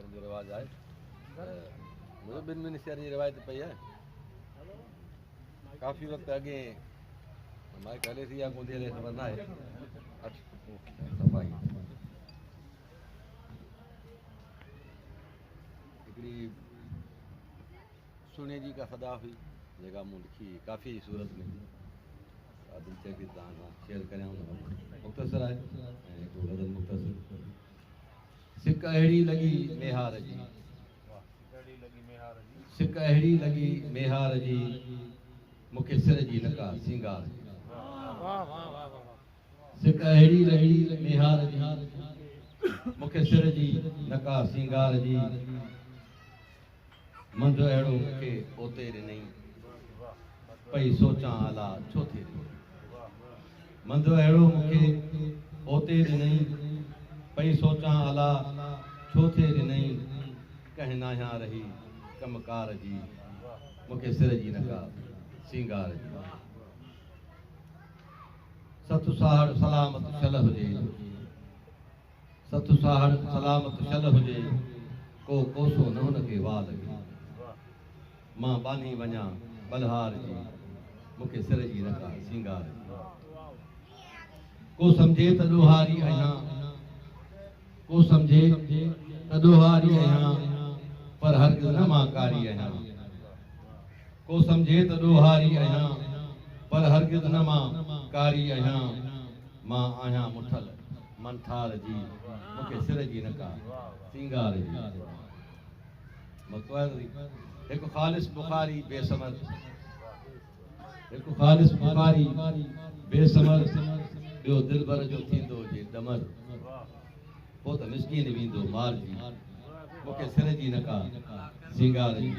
शेर जो रिवाज है मुझे बिन बिन शेर जी रिवायत पई है काफ़ी वक्त अगे हमारे कहले थी या मुझे ले समझना है सफाई हिकिड़ी सुने जी का सदा हुई जेका मूं लिखी काफ़ी सूरत में दिल चे कि तव्हां शेयर करियां मुख़्तसर आहे ऐं हिकिड़ो गज़ल मुख़्तसर सिक अहिड़ी लॻी मेहार जी सिक अहिड़ी लॻी मेहार जी मूंखे सिर जी नका सिंगार सिक अहिड़ी लॻी मेहार जी मूंखे सिर जी नका सिंगार जी मंझि अहिड़ो मूंखे ओते ॾिनई पई सोचां अला छो थिए मंझि अहिड़ो मूंखे ओते ॾिनई पई सोचां अला छो थिए ॾिनई कंहिं नाहियां रही कमकार जी मूंखे सिर जी नका सिंगार जी सत साहड़ सलामत शल हुजे सत साहड़ सलामत शल हुजे को कोसो न हुनखे वाह लॻे मां बानी वञा बलहार जी मूंखे सिर जी नका सिंगार जी को सम्झे त ॾोहारी आहियां को सम्झे त ॾोहारी आहियां पर हरगिज़ न मां कारी आहियां को सम्झे त ॾोहारी आहियां पर हरगिज़ न मां कारी आहियां मां आहियां मुठल मंथार जी मूंखे सिर जी नका सिंगार जी हिकु ख़ालिस बुखारी बेसमर हिकु ख़ालिस बुखारी बेसमर ॿियो दिलबर जो थींदो हुजे डमर पोइ त मिसकीन वेंदो मार जी मूंखे सिर जी नका सिंगार जी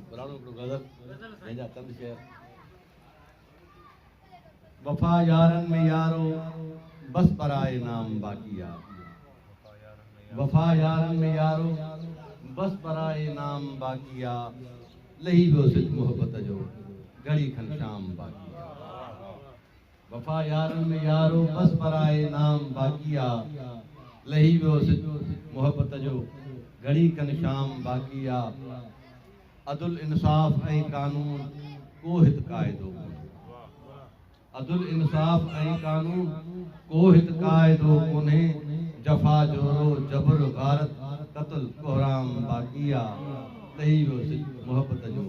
पुराणो हिकिड़ो गज़ल जंहिंजा चंद शेर वफ़ा यारनि में यारो बस पराए नाम बाक़ी आहे वफ़ा यारनि में यारो बस पराए नाम बाक़ी आहे लही वियो सिज मोहबत जो घड़ी खन शाम बाक़ी आहे वफ़ा यारनि में यारो बस पराए नाम बाक़ी आहे लही वियो सिज मोहबत जो घड़ी खन शाम बाक़ी आहे अदुल इंसाफ़ ऐं कानून को हित क़ाइदो अदुल इंसाफ़ ऐं कानून को हित क़ाइदो कोन्हे जफ़ा जोरो जबर गारत क़त्ल कोहराम बाक़ी आहे लही वियो सिज मोहबत जो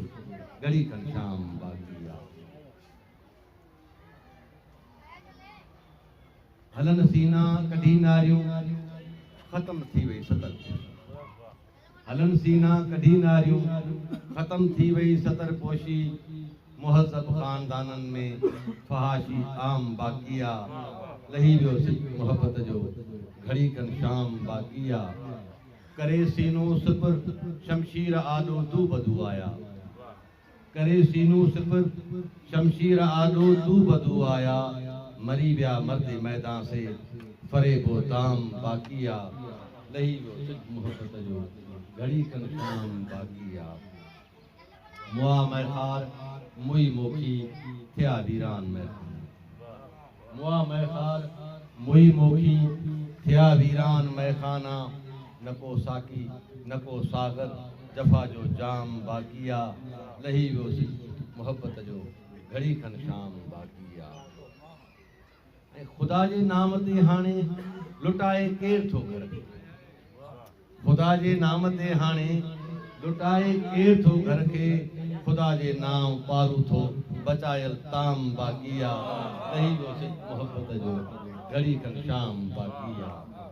घड़ी खन शाम बाक़ी आहे हलन सीना कढी नारियूं ख़त्म थी वई सतर हलन सीना कढी नारियूं ख़त्म थी वई सतर पोशी मुहज़्ज़ब ख़ानदाननि में फहाशी आम बाक़ी आहे लही वियो सिज मोहबत जो घड़ी खन शाम बाक़ी आहे करे सीनो सिपर शमशीर आॾो तू बदू आया करे सीनो सिपर शमशीर आॾो तू बदू आया मरी विया मर्द मैदान से फरेबो दाम बाक़ी आहे लही वियो सिज मोहबत जो घड़ी खन शाम बाक़ी आहे मुआ महखार मुई मोखी थिया वीरान महखाना मुआ महखार मुई मोखी थिया वीरान महखाना न को साकी न को सागर जफ़ा जो जाम बाक़ी आहे लही वियो सिज मोहबत जो घड़ी खन शाम बाक़ी आहे ऐं ख़ुदा जे नाम ते हाणे लुटाए केरु थो घर खे ख़ुदा जे नाम ते हाणे लुटाए केरु थो घर खे ख़ुदा जे नाम पारू थो बचायल ताम बाक़ी आहे लही वियो सिज मोहबत जो घड़ी खन शाम बाक़ी आहे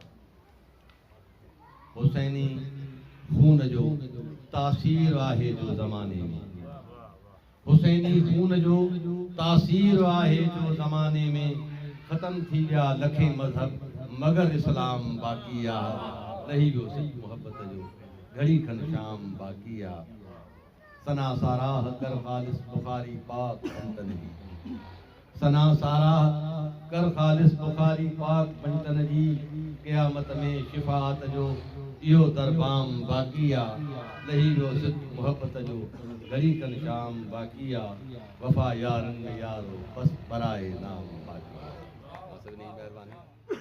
हुसैनी खून जो तासीर आहे जो ज़माने में हुसैनी खून जो तासीर आहे जो ज़माने में ख़त्म थी विया लखे मज़हब मगर इस्लाम बाक़ी आहे लही वियो सिज मोहबत जो घड़ी खन शाम बाक़ी आहे सना साराह कर ख़ालिस बुखारी पाक बंटन जी सना साराह कर ख़ालिस बुखारी पाक बंटन जी क़यामत में शिफ़ाअत जो इहो दरबाम बाक़ी आहे लही वियो सिज मोहबत जो घड़ी खन शाम बाक़ी आहे वफ़ा यारनि में यारो बस पराए नाम बाक़ी आहे। महिरबानी।